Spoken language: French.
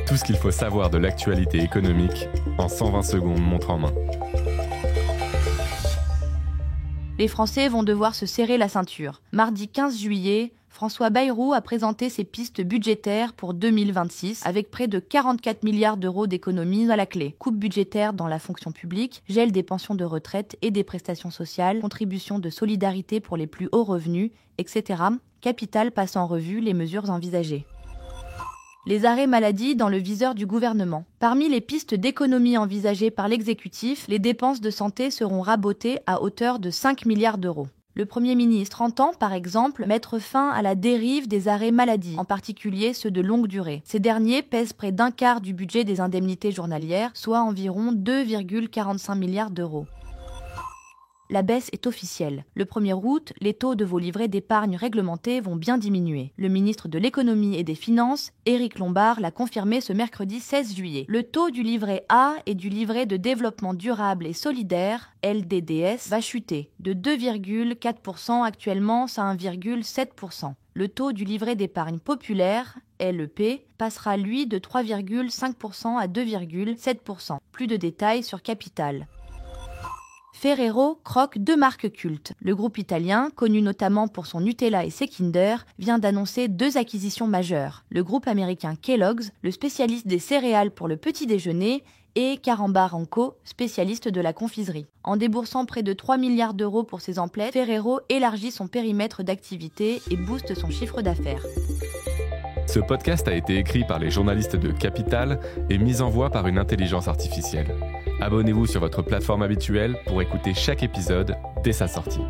Tout ce qu'il faut savoir de l'actualité économique en 120 secondes montre en main. Les Français vont devoir se serrer la ceinture. Mardi 15 juillet, François Bayrou a présenté ses pistes budgétaires pour 2026 avec près de 44 milliards d'euros d'économies à la clé. Coupe budgétaire dans la fonction publique, gel des pensions de retraite et des prestations sociales, contribution de solidarité pour les plus hauts revenus, etc. Capital passe en revue les mesures envisagées. Les arrêts maladie dans le viseur du gouvernement. Parmi les pistes d'économie envisagées par l'exécutif, les dépenses de santé seront rabotées à hauteur de 5 milliards d'euros. Le Premier ministre entend, par exemple, mettre fin à la dérive des arrêts maladie, en particulier ceux de longue durée. Ces derniers pèsent près d'un quart du budget des indemnités journalières, soit environ 2,45 milliards d'euros. La baisse est officielle. Le 1er août, les taux de vos livrets d'épargne réglementés vont bien diminuer. Le ministre de l'Économie et des Finances, Éric Lombard, l'a confirmé ce mercredi 16 juillet. Le taux du livret A et du livret de développement durable et solidaire, LDDS, va chuter de 2,4% actuellement à 1,7%. Le taux du livret d'épargne populaire, LEP, passera lui de 3,5% à 2,7%. Plus de détails sur Capital. Ferrero croque deux marques cultes. Le groupe italien, connu notamment pour son Nutella et ses Kinder, vient d'annoncer deux acquisitions majeures. Le groupe américain Kellogg's, le spécialiste des céréales pour le petit déjeuner, et Carambar & Co, spécialiste de la confiserie. En déboursant près de 3 milliards d'euros pour ses emplettes, Ferrero élargit son périmètre d'activité et booste son chiffre d'affaires. Ce podcast a été écrit par les journalistes de Capital et mis en voix par une intelligence artificielle. Abonnez-vous sur votre plateforme habituelle pour écouter chaque épisode dès sa sortie.